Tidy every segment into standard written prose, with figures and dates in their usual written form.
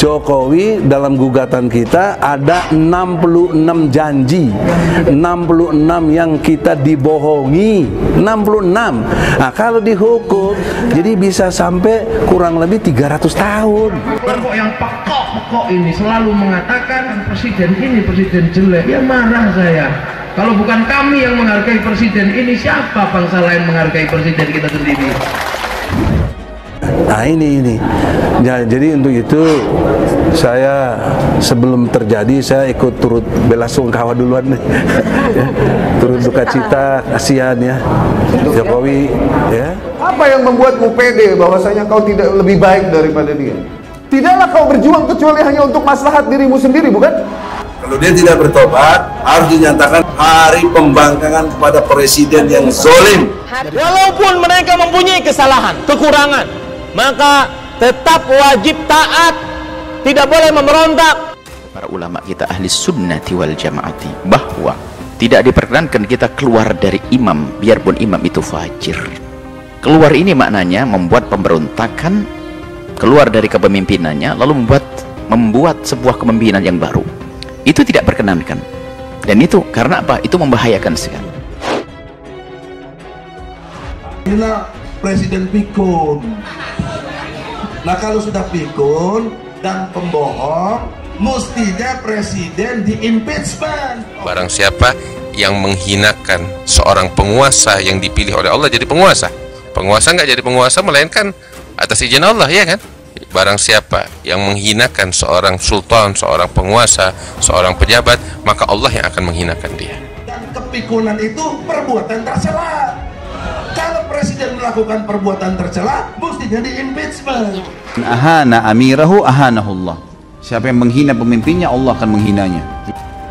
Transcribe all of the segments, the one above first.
Jokowi dalam gugatan kita ada 66 janji, 66 yang kita dibohongi, 66. Nah, kalau dihukum jadi bisa sampai kurang lebih 300 tahun. Kelompok yang pokok ini selalu mengatakan presiden ini presiden jelek, ya marah saya. Kalau bukan kami yang menghargai presiden ini, siapa bangsa lain menghargai presiden kita sendiri? Nah ini ya, jadi untuk itu saya sebelum terjadi saya ikut turut bela sungkawa duluan nih. Ya, turut duka cita, kasihan ya Jokowi ya. Apa yang membuatmu pede bahwasanya kau tidak lebih baik daripada dia? Tidaklah kau berjuang kecuali hanya untuk maslahat dirimu sendiri, bukan? Kalau dia tidak bertobat, harus dinyatakan hari pembangkangan kepada presiden yang zalim. Walaupun mereka mempunyai kesalahan, kekurangan, maka tetap wajib taat, tidak boleh memberontak. Para ulama kita ahli sunnati wal jamaati bahwa tidak diperkenankan kita keluar dari imam biarpun imam itu fajir. Keluar ini maknanya membuat pemberontakan, keluar dari kepemimpinannya lalu membuat sebuah kepemimpinan yang baru. Itu tidak perkenankan, dan itu karena apa? Itu membahayakan sekali. Inilah presiden pikun. Nah, kalau sudah pikun dan pembohong, mestinya presiden di-impeachment. Barang siapa yang menghinakan seorang penguasa yang dipilih oleh Allah jadi penguasa, penguasa nggak jadi penguasa melainkan atas izin Allah, ya kan? Barang siapa yang menghinakan seorang sultan, seorang penguasa, seorang pejabat, maka Allah yang akan menghinakan dia. Dan kepikunan itu perbuatan tercela. Kalau presiden melakukan perbuatan tercela, mestinya di-impeachment. Ahana amirahu ahanahullah. Siapa yang menghina pemimpinnya, Allah akan menghinanya.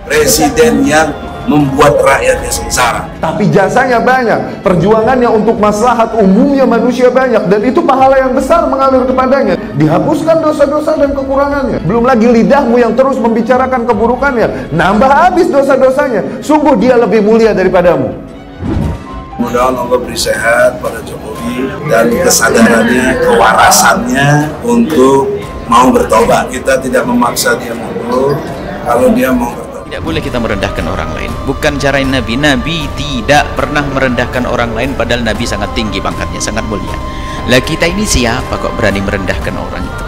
Presiden yang membuat rakyatnya sengsara, Tapi jasanya banyak, perjuangannya untuk maslahat umumnya manusia banyak, dan itu pahala yang besar mengalir kepadanya. Dihapuskan dosa-dosa dan kekurangannya. Belum lagi lidahmu yang terus membicarakan keburukannya, nambah habis dosa-dosanya. Sungguh dia lebih mulia daripadamu. mudah-mudahan Allah beri sehat pada Jokowi dan kesadarannya, kewarasannya untuk mau bertobat. Kita tidak memaksa dia mundur kalau dia mau bertobat. Tidak boleh kita merendahkan orang lain. Bukan cara Nabi. Nabi tidak pernah merendahkan orang lain, padahal Nabi sangat tinggi pangkatnya, sangat mulia. Lah kita ini siapa kok berani merendahkan orang itu?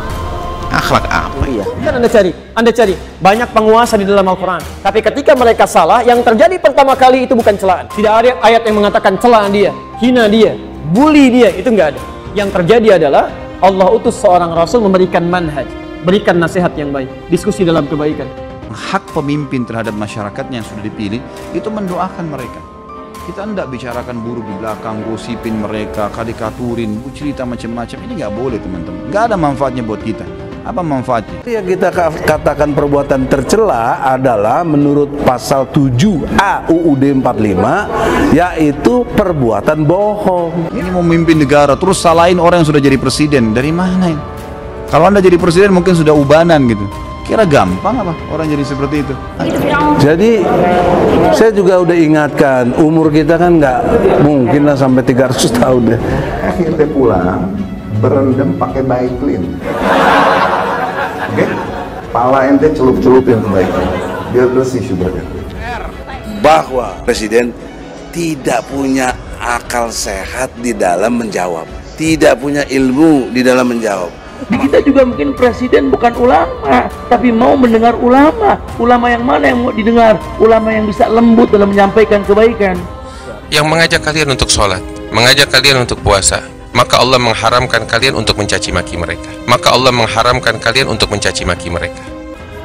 Akhlak apa ya? Kan Anda cari banyak penguasa di dalam Al-Quran, tapi ketika mereka salah, yang terjadi pertama kali itu bukan celaan. Tidak ada ayat yang mengatakan celaan dia, hina dia, bully dia, itu nggak ada. Yang terjadi adalah Allah utus seorang Rasul memberikan manhaj, berikan nasihat yang baik, diskusi dalam kebaikan. Hak pemimpin terhadap masyarakatnya yang sudah dipilih itu mendoakan mereka. Kita tidak bicarakan buruk di belakang, gosipin mereka, karikaturin, cerita macam-macam. Ini nggak boleh teman-teman. Nggak ada manfaatnya buat kita. Apa manfaatnya? Yang kita katakan perbuatan tercela adalah menurut pasal 7A UUD 45, yaitu perbuatan bohong. Ini mau memimpin negara terus salahin orang yang sudah jadi presiden. Dari mana ini? Kalau Anda jadi presiden mungkin sudah ubanan gitu. Kira gampang apa orang jadi seperti itu? Jadi saya juga udah ingatkan, umur kita kan nggak mungkin lah sampai 300 tahun ya. Akhirnya pulang berendam pakai Baiklin. Oke? Pala ente celup-celupin ke Baiklin biar bersih sugarnya. Bahwa presiden tidak punya akal sehat di dalam menjawab, tidak punya ilmu di dalam menjawab. Kita juga mungkin presiden bukan ulama, tapi mau mendengar ulama. Ulama yang mana yang mau didengar? Ulama yang bisa lembut dalam menyampaikan kebaikan. Yang mengajak kalian untuk sholat, mengajak kalian untuk puasa, maka Allah mengharamkan kalian untuk mencaci maki mereka. Maka Allah mengharamkan kalian untuk mencaci maki mereka.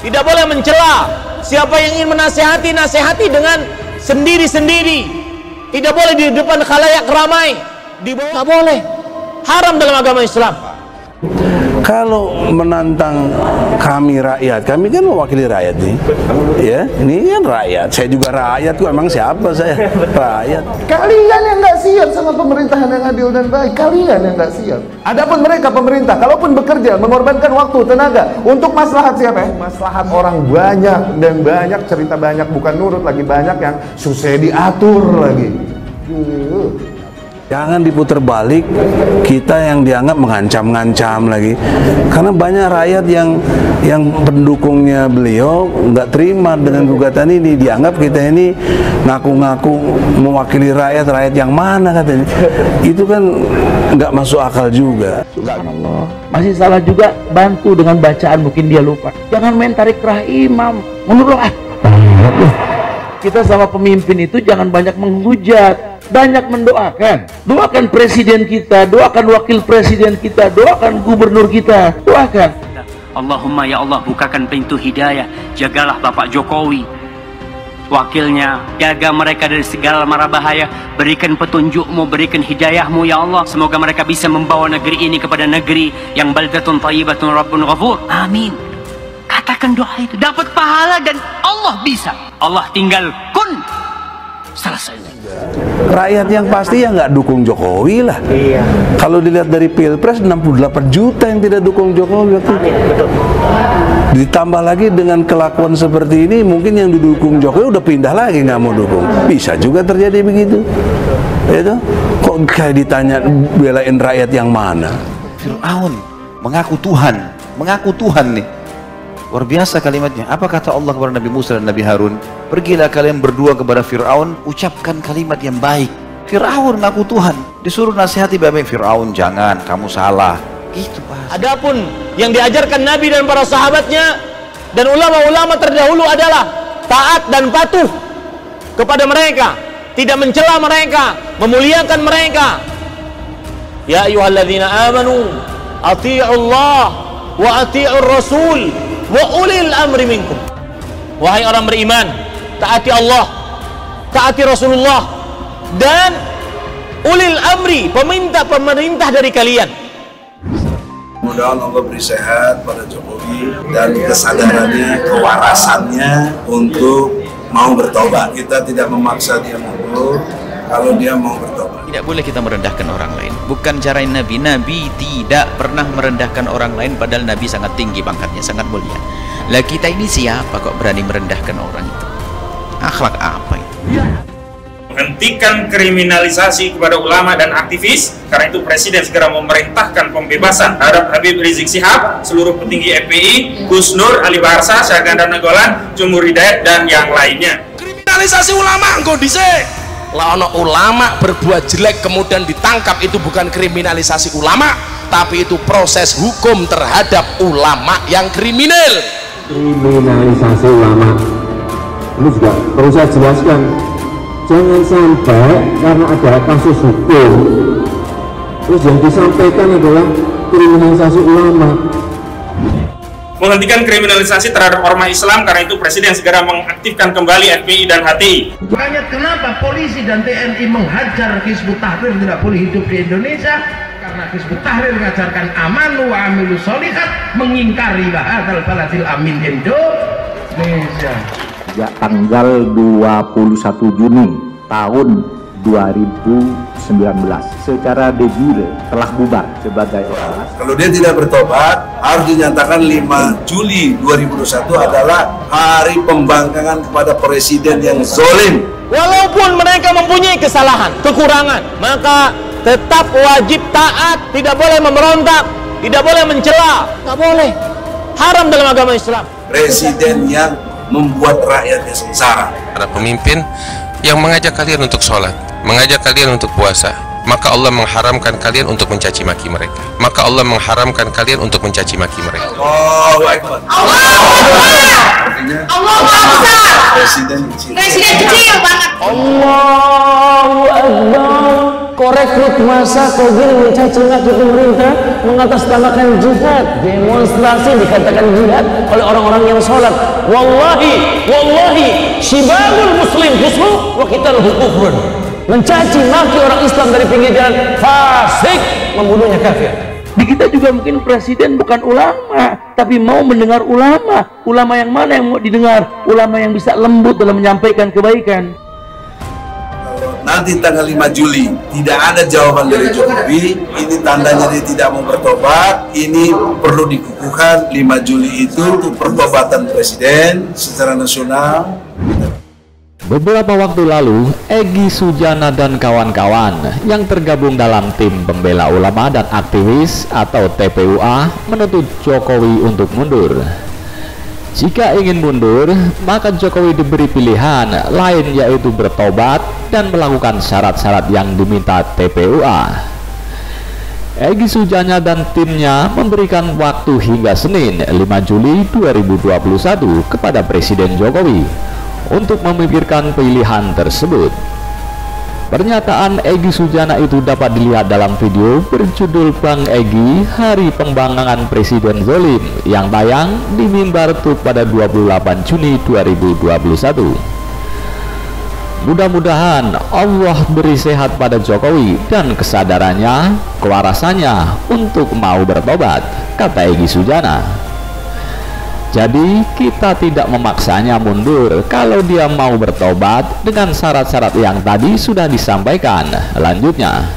Tidak boleh mencela. Siapa yang ingin menasihati, nasihati dengan sendiri-sendiri. Tidak boleh di depan khalayak ramai. Tidak boleh. Haram dalam agama Islam. Kalau menantang kami rakyat, kami kan mewakili rakyat nih, ya, ini kan rakyat. Saya juga rakyat, kok emang siapa saya? Rakyat. Kalian yang nggak siap sama pemerintahan yang adil dan baik, kalian yang nggak siap. Adapun mereka pemerintah, kalaupun bekerja mengorbankan waktu, tenaga untuk maslahat siapa? Maslahat orang banyak, dan banyak cerita banyak bukan nurut lagi, banyak yang susah diatur lagi. Jangan diputar balik, kita yang dianggap mengancam-ngancam lagi. Karena banyak rakyat yang pendukungnya beliau nggak terima dengan gugatan ini, dianggap kita ini ngaku-ngaku mewakili rakyat yang mana katanya. Itu kan nggak masuk akal juga. Subhanallah. Masih salah juga, bantu dengan bacaan, mungkin dia lupa. Jangan main tarik kerah imam. Menurut kita sama pemimpin itu jangan banyak menghujat, banyak mendoakan. Doakan presiden kita, doakan wakil presiden kita, doakan gubernur kita, doakan. Allahumma ya Allah, bukakan pintu hidayah, jagalah Bapak Jokowi, wakilnya, jaga mereka dari segala mara bahaya, berikan petunjukmu, berikan hidayahmu ya Allah, semoga mereka bisa membawa negeri ini kepada negeri yang baldatun thayyibatun rabbun ghafur. Amin. Katakan doa itu, dapat pahala dan Allah bisa. Allah tinggal kun, selesai. Rakyat yang pasti ya nggak dukung Jokowi lah. Iya. Kalau dilihat dari Pilpres 68 juta yang tidak dukung Jokowi waktu itu. Ditambah lagi dengan kelakuan seperti ini, mungkin yang didukung Jokowi udah pindah lagi nggak mau dukung. Bisa juga terjadi begitu. Itu kok kayak ditanya belain rakyat yang mana? Fir'aun mengaku Tuhan nih. Luar biasa kalimatnya. Apa kata Allah kepada Nabi Musa dan Nabi Harun? Pergilah kalian berdua kepada Fir'aun, ucapkan kalimat yang baik. Fir'aun ngaku Tuhan, disuruh nasihati baik-baik. Fir'aun jangan, kamu salah. Gitu Pak. Adapun yang diajarkan Nabi dan para sahabatnya dan ulama-ulama terdahulu adalah taat dan patuh kepada mereka, tidak mencela mereka, memuliakan mereka. Ya ayyuhalladzina amanu atii'ullah wa atii'ur rasul wa ulil amri minkum. Wahai orang beriman, taati Allah, taati Rasulullah, dan ulil amri, pemerintah dari kalian. Mudah-mudahan Allah beri sehat pada Jokowi dan kesadarannya, kewarasannya untuk mau bertobat. Kita tidak memaksa dia mundur kalau dia mau bertobat. Tidak boleh kita merendahkan orang lain. Bukan cara Nabi. Nabi tidak pernah merendahkan orang lain, padahal Nabi sangat tinggi pangkatnya, sangat mulia. Lah kita ini siapa kok berani merendahkan orang itu? Akhlak apa itu? Menghentikan kriminalisasi kepada ulama dan aktivis. Karena itu Presiden segera memerintahkan pembebasan terhadap Habib Rizik Syihab, seluruh petinggi FPI, Gus Nur, Ali Baharsa, Syahganda Nainggolan, Jumhur Hidayat, dan yang lainnya. Kriminalisasi ulama engko dhisik. Lah ono ulama berbuat jelek kemudian ditangkap, itu bukan kriminalisasi ulama, tapi itu proses hukum terhadap ulama yang kriminal. Kriminalisasi ulama ini juga perlu saya jelaskan, jangan sampai karena ada kasus hukum terus yang disampaikan adalah kriminalisasi ulama. Menghentikan kriminalisasi terhadap ormas Islam, karena itu Presiden segera mengaktifkan kembali FPI dan HTI. Makanya kenapa polisi dan TNI menghajar Hizbut Tahrir tidak boleh hidup di Indonesia? Karena Hizbut Tahrir mengajarkan amanu wa amilu sholihat, mengingkari bahadal baladil amin Indonesia. Sejak tanggal 21 Juni tahun 2019 secara de jure telah bubar sebagai ormas. Kalau dia tidak bertobat, harus dinyatakan 5 Juli 2021 adalah hari pembangkangan kepada presiden yang zalim. Walaupun mereka mempunyai kesalahan, kekurangan, maka tetap wajib taat, tidak boleh memberontak, tidak boleh mencela, nggak boleh. Haram dalam agama Islam. Presiden yang membuat rakyatnya sengsara. Para pemimpin yang mengajak kalian untuk sholat, mengajak kalian untuk puasa, maka Allah mengharamkan kalian untuk mencaci maki mereka. Maka Allah mengharamkan kalian untuk mencaci maki mereka. Allahu Akbar. Allahu Akbar. Presiden kecil banget. Allahu Akbar. Korekrut masa kau gini mencaci maki pemerintah, mengatasnamakan jihad, demonstrasi dikatakan jihad oleh orang-orang yang sholat. Wallahi, syibabul muslim husnu wa qitaluhu kufrun. Mencaci maki orang Islam dari pinggir jalan, fasik, membunuhnya kafir. Di kita juga mungkin presiden bukan ulama, tapi mau mendengar ulama. Ulama yang mana yang mau didengar? Ulama yang bisa lembut dalam menyampaikan kebaikan. Nanti tanggal 5 Juli tidak ada jawaban dari Jokowi, ini tandanya dia tidak mau bertobat. Ini perlu dikukuhkan 5 Juli itu untuk pertobatan presiden secara nasional. Beberapa waktu lalu, Egy Sujana dan kawan-kawan yang tergabung dalam tim pembela ulama dan aktivis atau TPUA menuntut Jokowi untuk mundur. Jika ingin mundur, maka Jokowi diberi pilihan lain, yaitu bertobat dan melakukan syarat-syarat yang diminta TPUA. Egy Sujana dan timnya memberikan waktu hingga Senin 5 Juli 2021 kepada Presiden Jokowi untuk memikirkan pilihan tersebut. Pernyataan Egy Sujana itu dapat dilihat dalam video berjudul Bang Egy Hari Pembangkangan Presiden Zolim yang tayang di Mimbar Tut pada 28 Juni 2021. Mudah-mudahan Allah beri sehat pada Jokowi dan kesadarannya, kewarasannya untuk mau bertobat, kata Egy Sujana. Jadi kita tidak memaksanya mundur kalau dia mau bertobat dengan syarat-syarat yang tadi sudah disampaikan. Lanjutnya,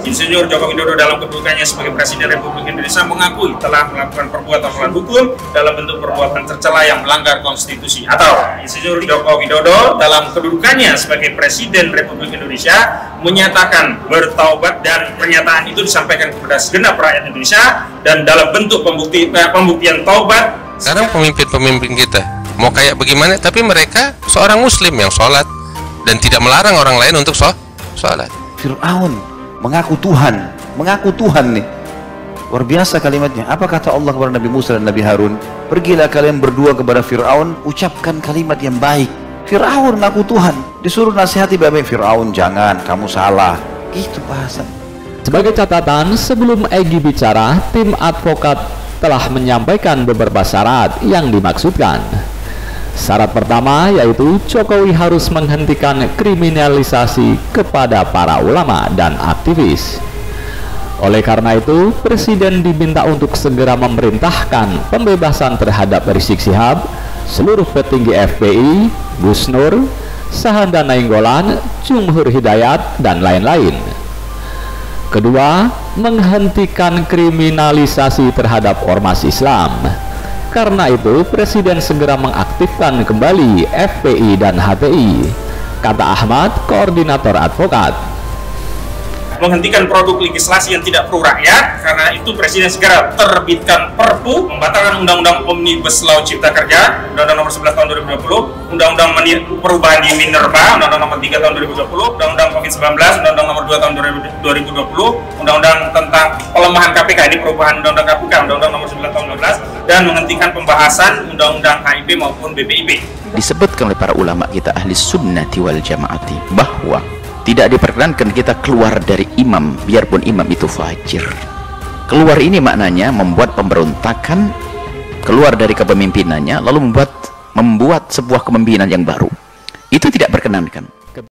Insinyur Joko Widodo dalam kedudukannya sebagai Presiden Republik Indonesia mengakui telah melakukan perbuatan melawan hukum dalam bentuk perbuatan tercela yang melanggar konstitusi. Atau Insinyur Joko Widodo dalam kedudukannya sebagai Presiden Republik Indonesia menyatakan bertaubat, dan pernyataan itu disampaikan kepada segenap rakyat Indonesia dan dalam bentuk pembuktian taubat. Sekarang pemimpin-pemimpin kita mau kayak bagaimana, tapi mereka seorang muslim yang sholat dan tidak melarang orang lain untuk sholat. Fir'aun mengaku Tuhan nih. Luar biasa kalimatnya. Apa kata Allah kepada Nabi Musa dan Nabi Harun? Pergilah kalian berdua kepada Fir'aun, ucapkan kalimat yang baik. Fir'aun mengaku Tuhan, disuruh nasihati baik-baik. Fir'aun, jangan, kamu salah. Gitu bahasa. Sebagai catatan, sebelum Egy bicara, tim advokat telah menyampaikan beberapa syarat yang dimaksudkan. Syarat pertama yaitu Jokowi harus menghentikan kriminalisasi kepada para ulama dan aktivis. Oleh karena itu, Presiden diminta untuk segera memerintahkan pembebasan terhadap Rizik Syihab, seluruh petinggi FPI, Gus Nur, Sahanda Nainggolan, Jumhur Hidayat, dan lain-lain. Kedua, menghentikan kriminalisasi terhadap ormas Islam. Karena itu, Presiden segera mengaktifkan kembali FPI dan HTI, kata Ahmad, koordinator advokat. Menghentikan produk legislasi yang tidak pro rakyat, karena itu Presiden segera terbitkan Perpu membatalkan Undang-Undang Omnibus Law Cipta Kerja, Undang-Undang Nomor 11 Tahun 2020, Undang-Undang Perubahan di Minerba, Undang-Undang Nomor 3 Tahun 2020, Undang-Undang COVID-19, Undang-Undang Nomor 2 Tahun 2020, Undang-Undang tentang pelemahan KPK, ini perubahan Undang-Undang KPK, Undang-Undang Nomor 11 Tahun 2012, dan menghentikan pembahasan Undang-Undang HIP maupun BPIP. Disebutkan oleh para ulama kita ahli sunnati wal jamaati bahwa tidak diperkenankan kita keluar dari imam biarpun imam itu fajir. Keluar ini maknanya membuat pemberontakan, keluar dari kepemimpinannya lalu membuat sebuah kepemimpinan yang baru. Itu tidak berkenankan.